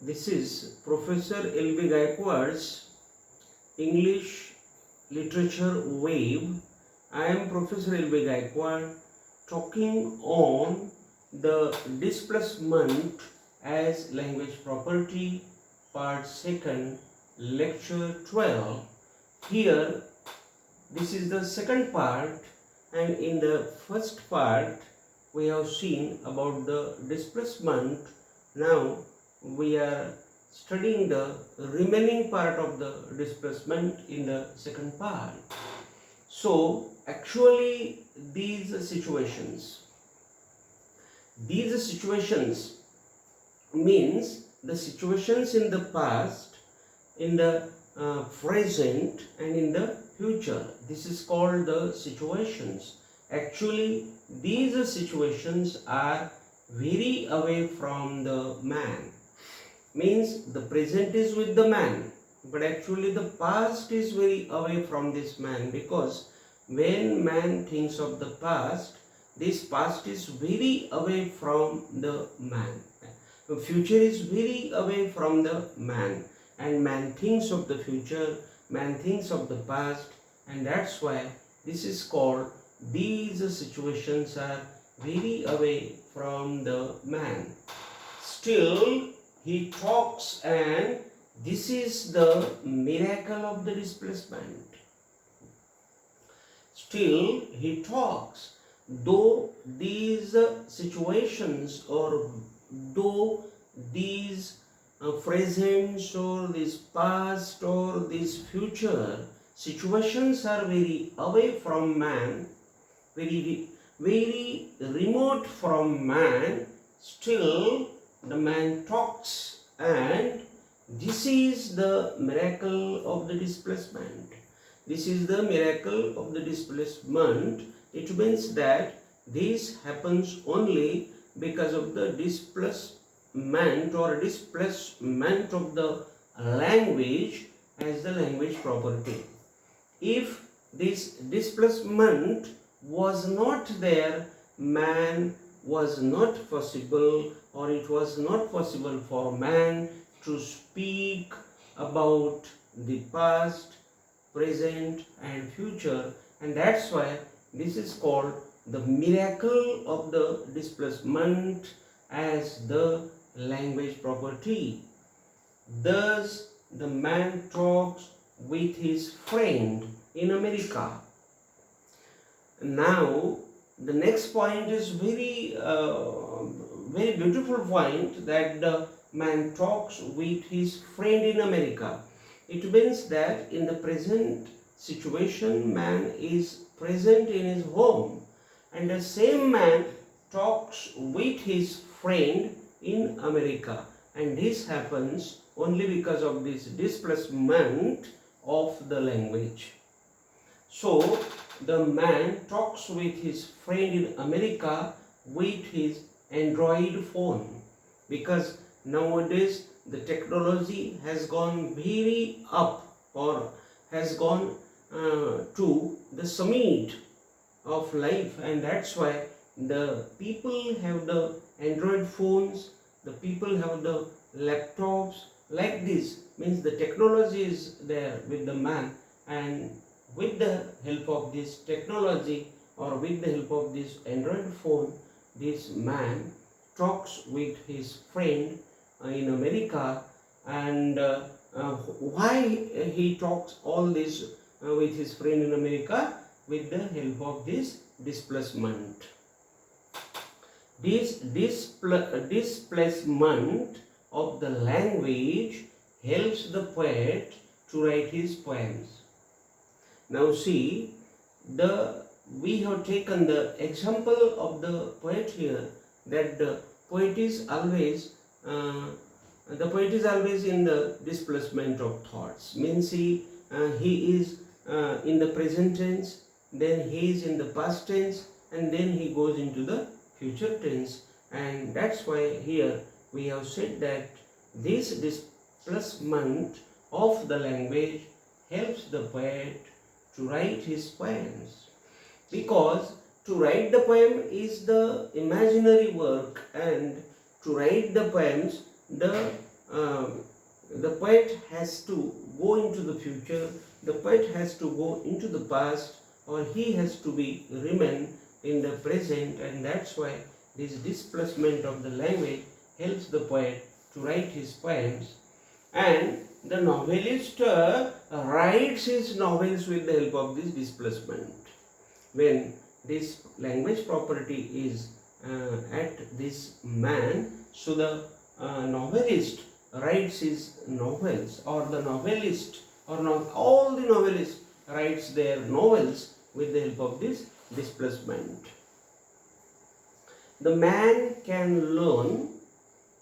This is Prof.L.B. Gayakawad's English Literature Wave. I am Professor L.B. Gayakawad talking on the displacement as language property, part 2, lecture 12. Here, this is the second part, and in the first part we have seen about the displacement. Now we are studying the remaining part of the displacement in the second part. So actually these situations means the situations in the past, in the present and in the future. This is called the situations. Actually these situations are very away from the man. Means the present is with the man, but actually the past is very away from this man, because when man thinks of the past, this past is very away from the man. The future is very away from the man, and man thinks of the future, man thinks of the past, and that's why this is called, these situations are very away from the man. Still he talks, and this is the miracle of the displacement. Still he talks, though these situations, or though these presents or this past or this future situations are very away from man, very remote from man, still the man talks, and this is the miracle of the displacement. This is the miracle of the displacement. It means that this happens only because of the displacement or displacement of the language as the language property. If this displacement was not there, man was not possible, or it was not possible for man to speak about the past, present and future, and that's why this is called the miracle of the displacement as the language property. Thus the man talks with his friend in America. Now the next point is very beautiful point, that the man talks with his friend in America. It means that in the present situation man is present in his home, and the same man talks with his friend in America, and this happens only because of this displacement of the language. So the man talks with his friend in America with his Android phone, because nowadays the technology has gone very up, or has gone to the summit of life, and that's why the people have the Android phones, the people have the laptops. Like this means the technology is there with the man, and with the help of this technology, or with the help of this Android phone, this man talks with his friend in America. And why he talks all this with his friend in America? With the help of this displacement. This displacement of the language helps the poet to write his poems. Now see, we have taken the example of the poet here, that the poet is always in the displacement of thoughts. Means he is in the present tense, then he is in the past tense, and then he goes into the future tense. And that's why here we have said that this displacement of the language helps the poet to write his poems, because to write the poem is the imaginary work, and to write the poems, the the poet has to go into the future, the poet has to go into the past, or he has to be remain in the present, and that's why this displacement of the language helps the poet to write his poems. And the novelist writes his novels with the help of this displacement. When this language property is at this man, so the novelist writes his novels, or the novelist, or not all the novelists writes their novels with the help of this displacement. The man can learn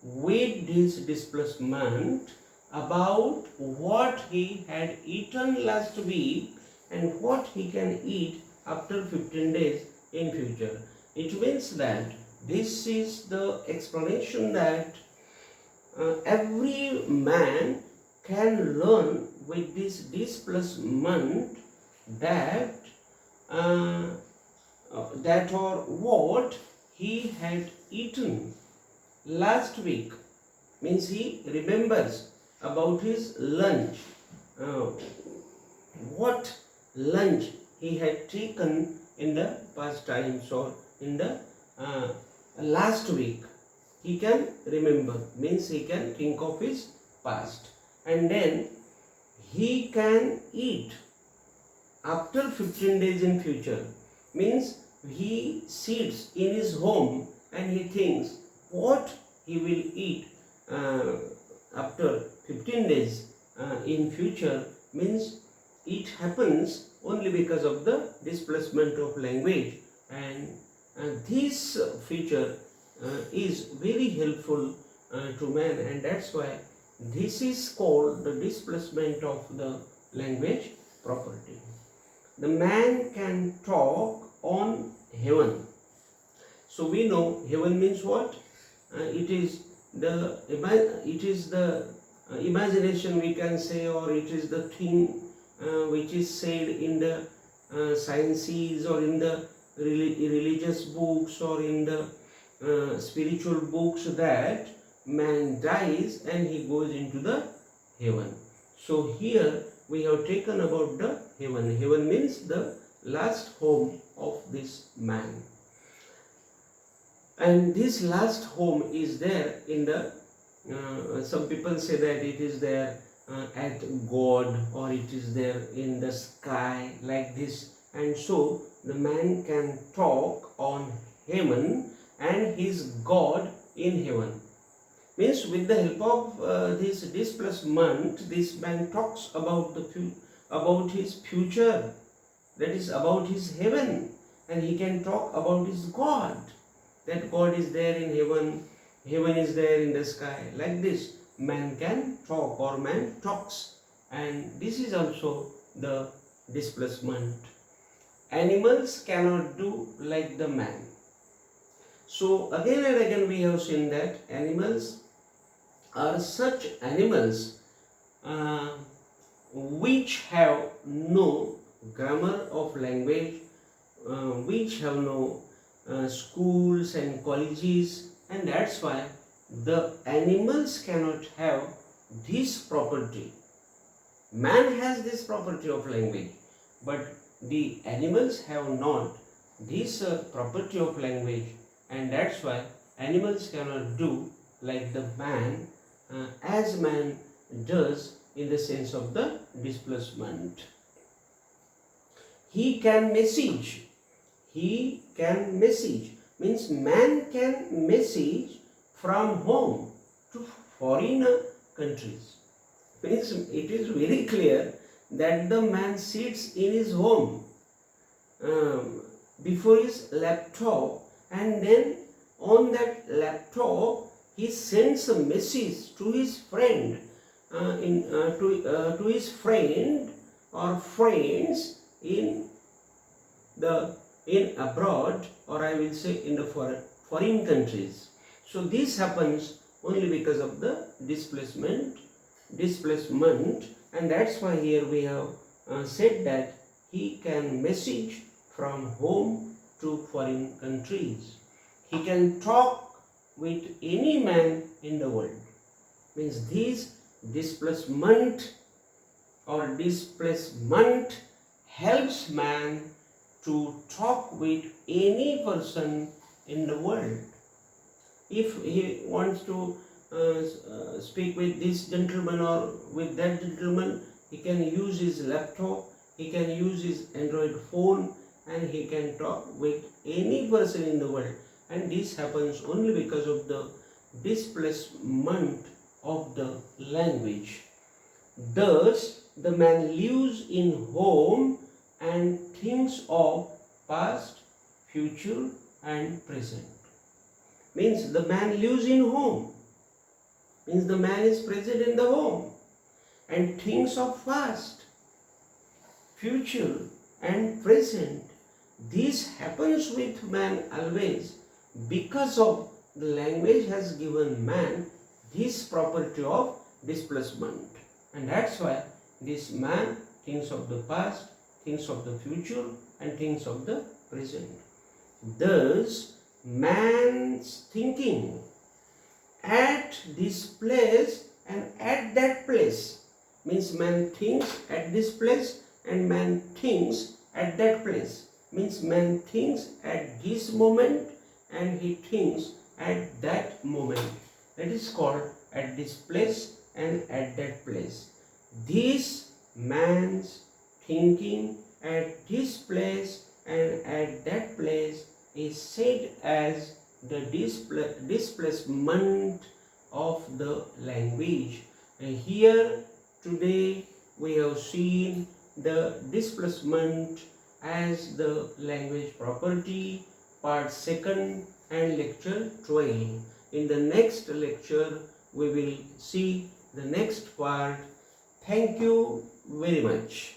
with this displacement about what he had eaten last week and what he can eat after 15 days in future. It means that this is the explanation that every man can learn with this displacement that that or what he had eaten last week. Means he remembers about his lunch, what lunch he had taken in the past times or in the last week. He can remember, means he can think of his past, and then he can eat after 15 days in future. Means he sits in his home and he thinks what he will eat after 15 days in future. Means it happens only because of the displacement of language, and this feature is very helpful to man, and that's why this is called the displacement of the language property. The man can talk on heaven. So we know heaven means what? It is the imagination, we can say, or it is the thing which is said in the sciences or in the religious books or in the spiritual books, that man dies and he goes into the heaven. So here we have taken about the heaven. Heaven means the last home of this man. And this last home is there in the, some people say that it is there at God, or it is there in the sky, like this. And so the man can talk on heaven and his God in heaven. Means with the help of this displacement, this man talks about his future, that is about his heaven, and he can talk about his God, that God is there in heaven, heaven is there in the sky. Like this, man can talk, or man talks, and this is also the displacement. Animals cannot do like the man. So again and again we have seen that animals are such animals which have no grammar of language, which have no schools and colleges, and that's why the animals cannot have this property. Man has this property of language, but the animals have not this property of language, and that's why animals cannot do like the man as man does in the sense of the displacement. He can message. He can message. Means man can message from home to foreign countries. Means it is very clear that the man sits in his home before his laptop, and then on that laptop he sends a message to his friend, to his friend or friends in abroad, or I will say in the foreign countries. So this happens only because of the displacement, and that's why here we have said that he can message from home to foreign countries. He can talk with any man in the world. Means this displacement helps man to talk with any person in the world. If he wants to speak with this gentleman or with that gentleman, he can use his laptop, he can use his Android phone, and he can talk with any person in the world. And this happens only because of the displacement of the language. Thus, the man lives in home and thinks of past, future, and present. Means the man lives in home. Means the man is present in the home and thinks of past, future, and present. This happens with man always because of the language has given man this property of displacement. And that's why this man thinks of the past, thinks of the future, and thinks of the present. Thus, man's thinking at this place and at that place, means man thinks at this place and man thinks at that place, means man thinks at this moment and he thinks at that moment. That is called at this place and at that place. This man's thinking at this place and at that place is said as the displacement of the language. And here today we have seen the displacement as the language property, part 2 and lecture 12. In the next lecture we will see the next part. Thank you very much.